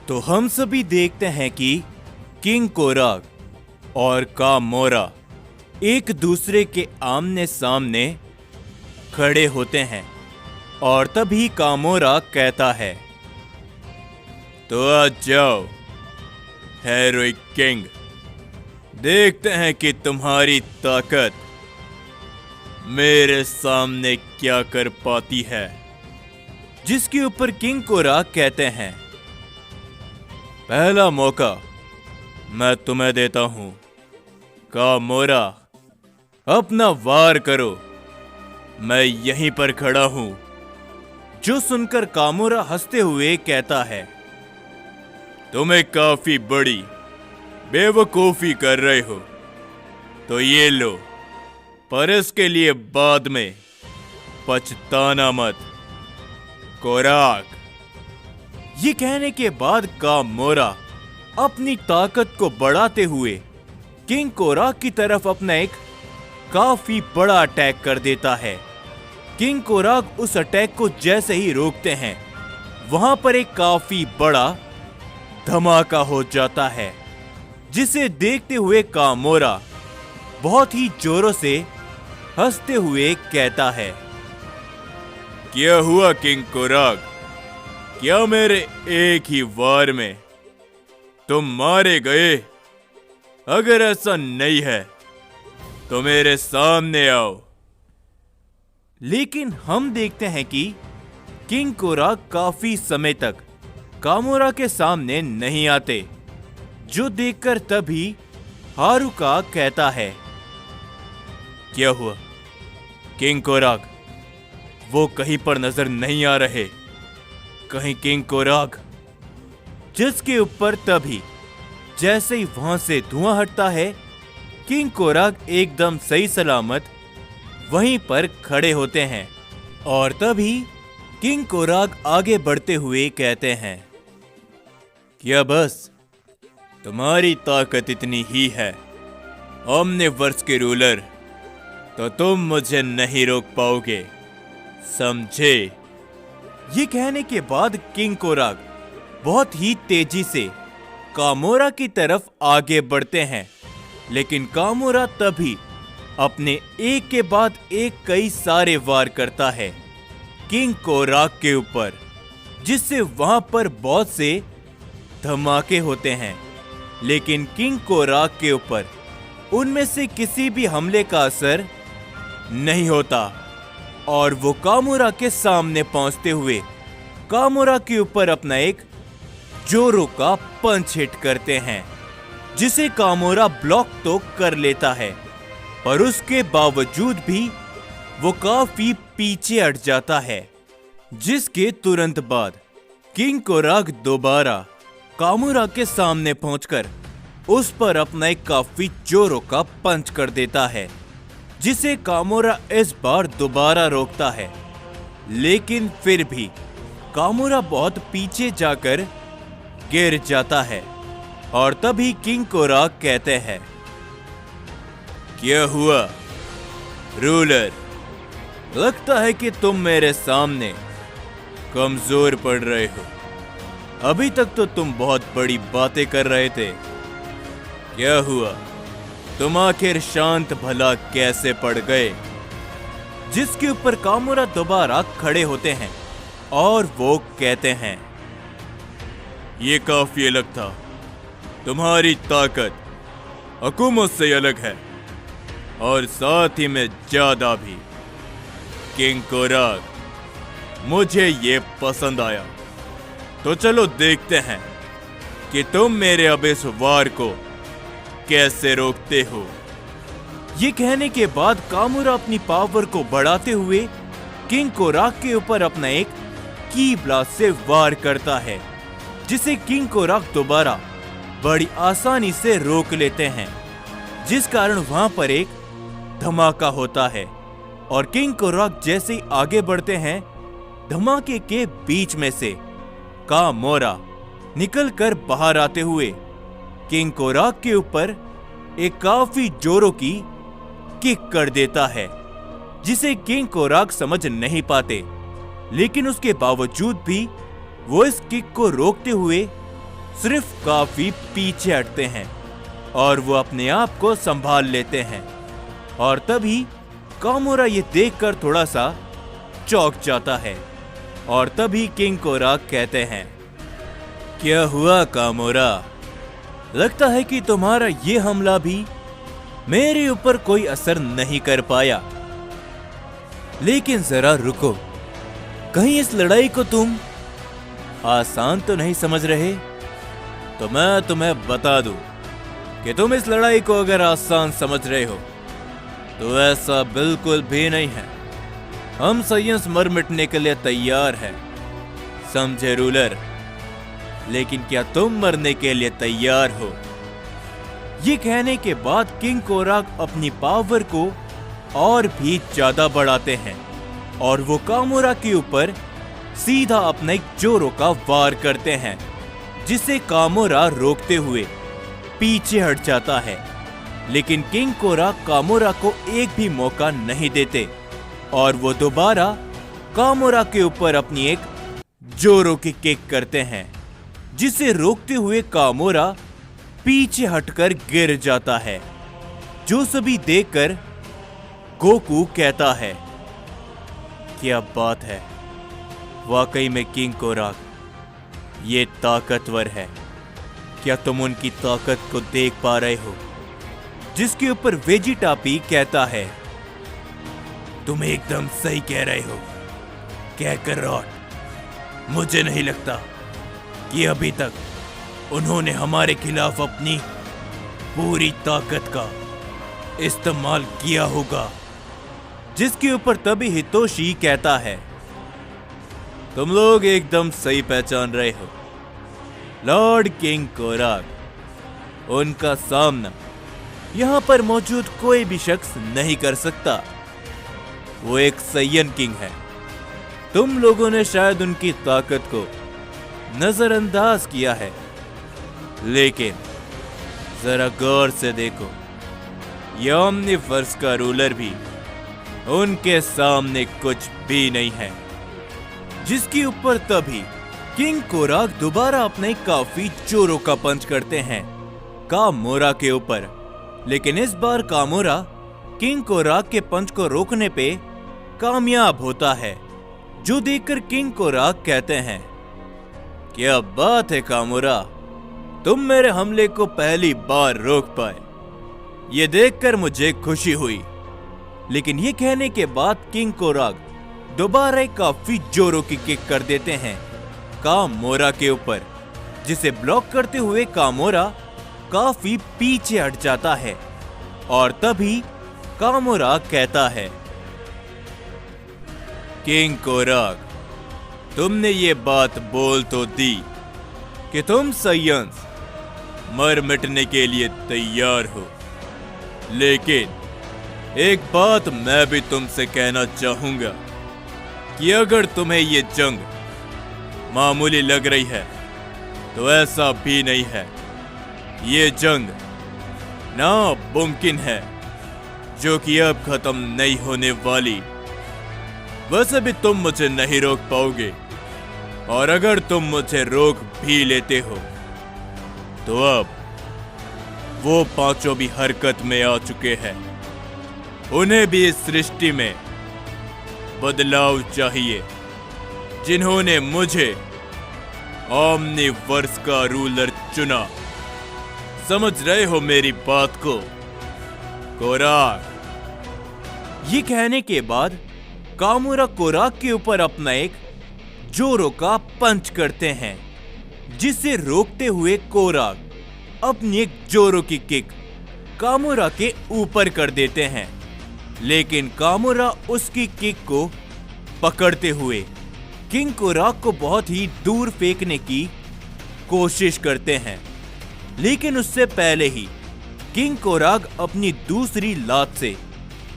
तो हम सभी देखते हैं कि किंग कोराग और कामोरा एक दूसरे के आमने सामने खड़े होते हैं और तभी कामोरा कहता है, तो आ जाओ हेरोइक किंग, देखते हैं कि तुम्हारी ताकत मेरे सामने क्या कर पाती है। जिसके ऊपर किंग कोराग कहते हैं, पहला मौका मैं तुम्हें देता हूं, कामोरा अपना वार करो, मैं यहीं पर खड़ा हूं। जो सुनकर कामोरा हंसते हुए कहता है, तुम्हें काफी बड़ी बेवकूफी कर रहे हो, तो ये लो, पर इसके लिए बाद में पछताना मत, कोराग। ये कहने के बाद कामोरा अपनी ताकत को बढ़ाते हुए किंग कोराग की तरफ अपना एक काफी बड़ा अटैक कर देता है। किंग कोराग उस अटैक को जैसे ही रोकते हैं, वहां पर एक काफी बड़ा धमाका हो जाता है, जिसे देखते हुए कामोरा बहुत ही जोरों से हंसते हुए कहता है, क्या हुआ किंग कोराग? क्या मेरे एक ही वार में तुम मारे गए? अगर ऐसा नहीं है तो मेरे सामने आओ। लेकिन हम देखते हैं कि किंग कोराग काफी समय तक कामोरा के सामने नहीं आते, जो देखकर तभी हारुका कहता है, क्या हुआ किंग कोराग? वो कहीं पर नजर नहीं आ रहे, कहीं किंग कोराग? जिसके ऊपर तभी जैसे ही वहां से धुआं हटता है, किंग कोराग एकदम सही सलामत वहीं पर खड़े होते हैं। और तभी किंग कोराग आगे बढ़ते हुए कहते हैं, क्या बस तुम्हारी ताकत इतनी ही है ओमनिवर्स के रूलर? तो तुम मुझे नहीं रोक पाओगे, समझे? ये कहने के बाद किंग कोराग बहुत ही तेजी से कामोरा की तरफ आगे बढ़ते हैं, लेकिन कामोरा तभी अपने एक के बाद एक कई सारे वार करता है किंग कोराग के ऊपर, जिससे वहां पर बहुत से धमाके होते हैं। लेकिन किंग कोराग के ऊपर उनमें से किसी भी हमले का असर नहीं होता और वो कामोरा के सामने पहुंचते हुए कामोरा के ऊपर अपना एक जोरों का पंच हिट करते हैं, जिसे कामोरा ब्लॉक तो कर लेता है, पर उसके बावजूद भी वो काफी पीछे हट जाता है। जिसके तुरंत बाद किंग कोराग दोबारा कामोरा के सामने पहुंचकर उस पर अपना एक काफी जोरों का पंच कर देता है, जिसे कामोरा इस बार दोबारा रोकता है। लेकिन फिर भी कामोरा बहुत पीछे जाकर गिर जाता है और तभी किंग कोराग कहते हैं, क्या हुआ रूलर? लगता है कि तुम मेरे सामने कमजोर पड़ रहे हो। अभी तक तो तुम बहुत बड़ी बातें कर रहे थे, क्या हुआ? तुम आखिर शांत भला कैसे पड़ गए? जिसके ऊपर कामोरा दोबारा खड़े होते हैं और वो कहते हैं, ये काफी अलग था, तुम्हारी ताकत हुकूमत से अलग है और साथ ही में ज्यादा भी। किंग कोराग, मुझे ये पसंद आया, तो चलो देखते हैं कि तुम मेरे अब इस वार को कैसे रोकते हो। ये कहने के बाद कामोरा अपनी पावर को बढ़ाते हुए किंग कोराग के ऊपर अपना एक की ब्लास्ट से वार करता है, जिसे किंग कोराग दोबारा बड़ी आसानी से रोक लेते हैं, जिस कारण वहां पर एक धमाका होता है। और किंग कोराग जैसे ही आगे बढ़ते हैं, धमाके के बीच में से कामोरा निकलकर बाहर आते हुए किंग कोराग के ऊपर एक काफी जोरों की किक कर देता है, जिसे किंग कोराग समझ नहीं पाते, लेकिन उसके बावजूद भी वो इस किक को रोकते हुए सिर्फ काफी पीछे हटते हैं और वो अपने आप को संभाल लेते हैं। और तभी कामोरा ये देखकर थोड़ा सा चौंक जाता है। और तभी किंग कोराक कहते हैं, क्या हुआ कामोरा? लगता है कि तुम्हारा ये हमला भी मेरे ऊपर कोई असर नहीं कर पाया। लेकिन जरा रुको, कहीं इस लड़ाई को तुम आसान तो नहीं समझ रहे? तो मैं तुम्हें बता दूं कि तुम इस लड़ाई को अगर आसान समझ रहे हो तो ऐसा बिल्कुल भी नहीं है। हम साइंस मर मिटने के लिए तैयार है, समझे रूलर? लेकिन क्या तुम मरने के लिए तैयार हो? ये कहने के बाद किंग कोराक अपनी पावर को और भी ज्यादा बढ़ाते हैं और वो कामोरा के ऊपर सीधा अपने जोरों का वार करते हैं, जिसे कामोरा रोकते हुए पीछे हट जाता है। लेकिन किंग कोराक कामोरा को एक भी मौका नहीं देते और वो दोबारा कामोरा के ऊपर अपनी एक जोरों की किक करते हैं, जिसे रोकते हुए कामोरा पीछे हटकर गिर जाता है। जो सभी देखकर गोकू कहता है, क्या बात है, वाकई में किंग कोराक ये ताकतवर है। क्या तुम उनकी ताकत को देख पा रहे हो? जिसके ऊपर वेजिटापी कहता है, तुम एकदम सही कह रहे हो कैकरॉट। मुझे नहीं लगता कि अभी तक उन्होंने हमारे खिलाफ अपनी पूरी ताकत का इस्तेमाल किया होगा। जिसके ऊपर तभी हितोशी कहता है, तुम लोग एकदम सही पहचान रहे हो, लॉर्ड किंग कोराक। उनका सामना यहां पर मौजूद कोई भी शख्स नहीं कर सकता। वो एक साइयन किंग है। तुम लोगों ने शायद उनकी ताकत को नजरअंदाज किया है, लेकिन जरा गौर से देखो, ये ओमनिवर्स का रूलर भी उनके सामने कुछ भी नहीं है। जिसके ऊपर तभी किंग कोराक दोबारा अपने काफी जोरों का पंच करते हैं कामोरा के ऊपर। लेकिन इस बार कामोरा किंग कोराक के पंच को रोकने पे कामयाब होता है, जो देखकर किंग कोराक कहते हैं, क्या बात है कामोरा, तुम मेरे हमले को पहली बार रोक पाए। ये देखकर मुझे खुशी हुई। लेकिन ये कहने के बाद किंग कोराक दोबारा काफी जोरों की किक कर देते हैं कामोरा के ऊपर, जिसे ब्लॉक करते हुए कामोरा काफी पीछे हट जाता है। और तभी कामोरा कहता है, किंग कोराक, तुमने ये बात बोल तो दी कि तुम साइंस मर मिटने के लिए तैयार हो, लेकिन एक बात मैं भी तुमसे कहना चाहूंगा कि अगर तुम्हें ये जंग मामूली लग रही है तो ऐसा भी नहीं है। ये जंग नामुमकिन है, जो कि अब खत्म नहीं होने वाली। वैसे भी तुम मुझे नहीं रोक पाओगे, और अगर तुम मुझे रोक भी लेते हो तो अब वो पांचों भी हरकत में आ चुके हैं। उन्हें भी इस सृष्टि में बदलाव चाहिए, जिन्होंने मुझे ओमनिवर्स का रूलर चुना। समझ रहे हो मेरी बात को कोराक? ये कहने के बाद कामोरा कोराक के ऊपर अपना एक जोरों का पंच करते हैं, जिसे रोकते हुए कोराक अपनी एक जोरों की किक कामोरा के ऊपर कर देते हैं। लेकिन कामोरा उसकी किक को पकड़ते हुए किंग कोराक को बहुत ही दूर फेंकने की कोशिश करते हैं। लेकिन उससे पहले ही किंग कोराक अपनी दूसरी लात से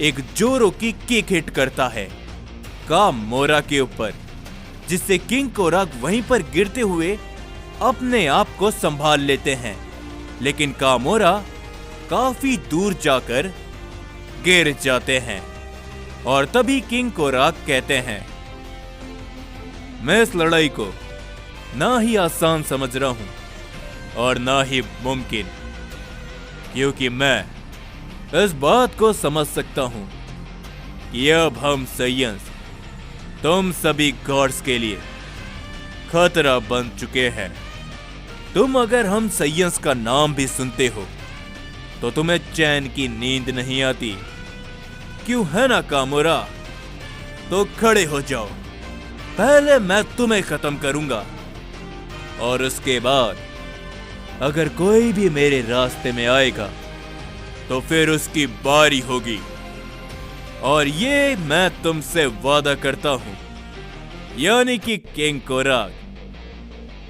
एक जोरों की किक हिट करता है कामोरा के ऊपर, जिससे किंग कोराक वहीं पर गिरते हुए अपने आप को संभाल लेते हैं। लेकिन कामोरा काफी दूर जाकर गिर जाते हैं। और तभी किंग कोराक कहते हैं, मैं इस लड़ाई को ना ही आसान समझ रहा हूं, और ना ही मुमकिन, क्योंकि मैं इस बात को समझ सकता हूं कि अब हम साइयंस तुम सभी गॉड्स के लिए खतरा बन चुके हैं। तुम अगर हम साइयंस का नाम भी सुनते हो तो तुम्हें चैन की नींद नहीं आती, क्यों है ना कामोरा? तो खड़े हो जाओ, पहले मैं तुम्हें खत्म करूंगा और उसके बाद अगर कोई भी मेरे रास्ते में आएगा तो फिर उसकी बारी होगी। और ये मैं तुमसे वादा करता हूं, यानी कि किंग कोराग,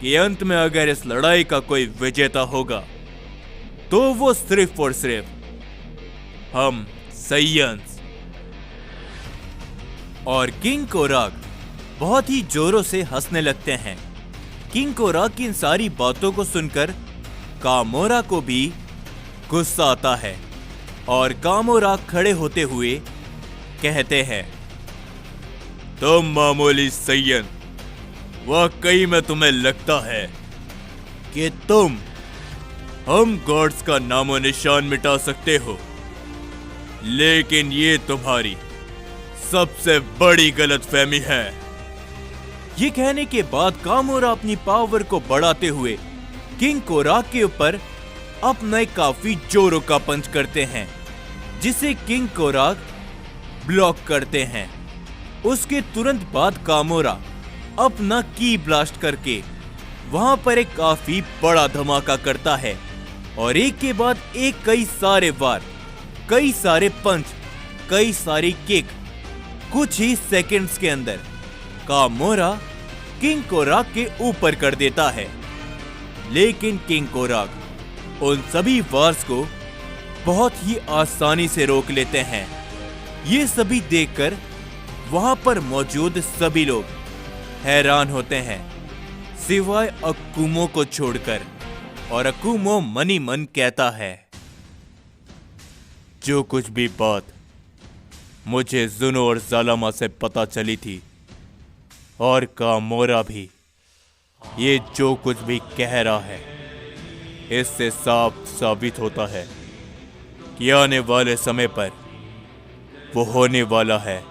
कि अंत में अगर इस लड़ाई का कोई विजेता होगा तो वो सिर्फ और सिर्फ हम साइयंस। और किंग कोराग बहुत ही जोरों से हंसने लगते हैं। किंग कोराग की इन सारी बातों को सुनकर कामोरा को भी गुस्सा आता है और कामोरा खड़े होते हुए कहते हैं, तुम मामूली साइयन, वाकई में तुम्हें लगता है कि तुम हम गॉड्स का नामो निशान मिटा सकते हो, लेकिन ये तुम्हारी सबसे बड़ी गलतफहमी है। ये कहने के बाद कामोरा अपनी पावर को बढ़ाते हुए किंग कोराग के ऊपर अपना काफी जोरों का पंच करते हैं, जिसे किंग कोराग ब्लॉक करते हैं। उसके तुरंत बाद कामोरा अपना की ब्लास्ट करके वहां पर एक काफी बड़ा धमाका करता है और एक के बाद एक कई सारे वार, कई सारे पंच, कई सारी किक कुछ ही सेकंड्स के अंदर कामोरा किंग कोराग के ऊपर कर देता है। लेकिन किंग कोराग उन सभी वार्स को बहुत ही आसानी से रोक लेते हैं। ये सभी देखकर वहां पर मौजूद सभी लोग हैरान होते हैं, सिवाय अकुमो को छोड़कर। और अकुमो मनी मन कहता है, जो कुछ भी बात मुझे जुनो और जालामा से पता चली थी, और कामोरा भी, ये जो कुछ भी कह रहा है, इससे साफ साबित होता है कि आने वाले समय पर वो होने वाला है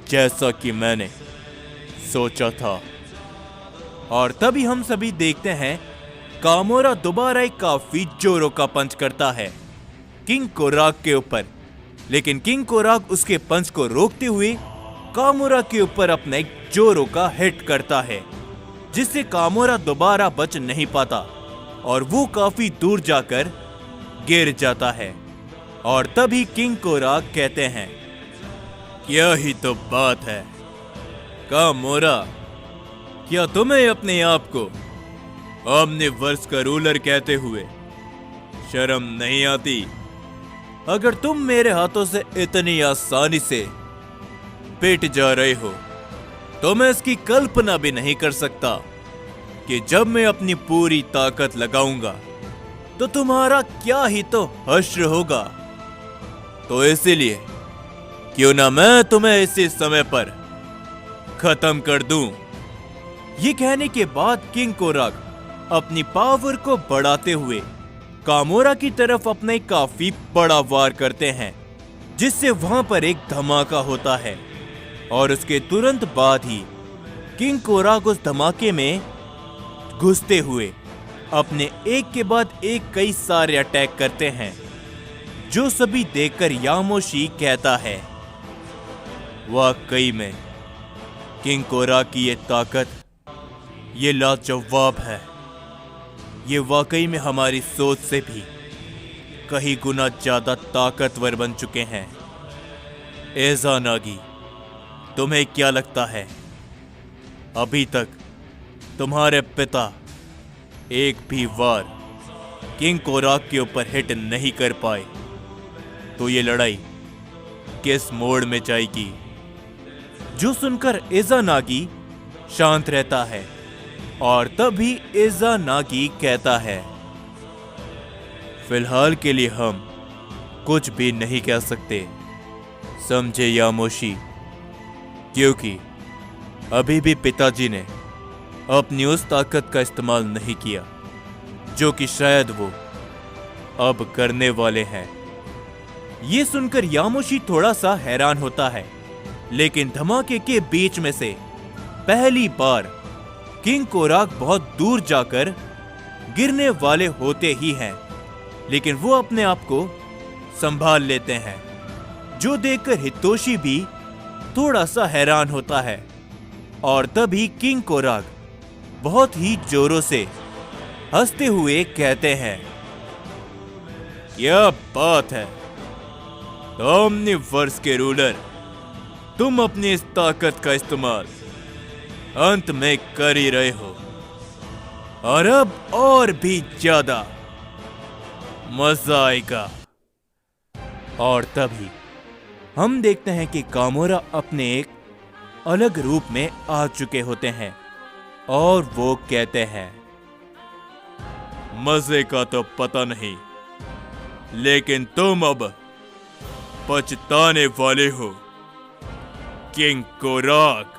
जैसा कि मैंने सोचा था। और तभी हम सभी देखते हैं कामोरा दोबारा एक काफी जोरों का पंच करता है किंग कोराग के ऊपर, लेकिन किंग कोराग उसके पंच को रोकते हुए कामोरा के ऊपर अपने एक जोरों का हिट करता है, जिससे कामोरा दोबारा बच नहीं पाता और वो काफी दूर जाकर गिर जाता है। और तभी किंग कोराग कहते हैं, क्या ही तो बात है कामोरा, क्या तुम्हें अपने आप को ओमनिवर्स का रूलर कहते हुए शर्म नहीं आती? अगर तुम मेरे हाथों से इतनी आसानी से पिट जा रहे हो तो मैं इसकी कल्पना भी नहीं कर सकता कि जब मैं अपनी पूरी ताकत लगाऊंगा तो तुम्हारा क्या ही तो हश्र होगा। तो इसीलिए क्यों ना मैं तुम्हें इसी समय पर खत्म कर दूं। ये कहने के बाद किंग कोराग अपनी पावर को बढ़ाते हुए कामोरा की तरफ अपने काफी बड़ा वार करते हैं, जिससे वहां पर एक धमाका होता है। और उसके तुरंत बाद ही किंग कोराग उस धमाके में घुसते हुए अपने एक के बाद एक कई सारे अटैक करते हैं, जो सभी देखकर यामोशी कहता है, वाकई में किंग कोराग की ये ताकत, ये लाजवाब है। ये वाकई में हमारी सोच से भी कहीं गुना ज्यादा ताकतवर बन चुके हैं। एज़ानागी, तुम्हें क्या लगता है अभी तक तुम्हारे पिता एक भी वार किंग कोराग के ऊपर हिट नहीं कर पाए, तो ये लड़ाई किस मोड़ में जाएगी? जो सुनकर एज़ानागी शांत रहता है और तभी एज़ानागी कहता है, फिलहाल के लिए हम कुछ भी नहीं कह सकते, समझे यामोशी? क्योंकि अभी भी पिताजी ने अपनी उस ताकत का इस्तेमाल नहीं किया जो कि शायद वो अब करने वाले हैं। ये सुनकर यामोशी थोड़ा सा हैरान होता है, लेकिन धमाके के बीच में से पहली बार किंग कोराक बहुत दूर जाकर गिरने वाले होते ही हैं, लेकिन वो अपने आप को संभाल लेते हैं, जो देखकर हितोशी भी थोड़ा सा हैरान होता है। और तभी किंग कोराक बहुत ही जोरों से हंसते हुए कहते हैं, क्या बात है ओमनिवर्स के रूलर, तुम अपनी इस ताकत का इस्तेमाल अंत में कर ही रहे हो, और अब और भी ज्यादा मजा आएगा। और तभी हम देखते हैं कि गामोरा अपने एक अलग रूप में आ चुके होते हैं और वो कहते हैं, मजे का तो पता नहीं, लेकिन तुम अब पछताने वाले हो किंग कोराक।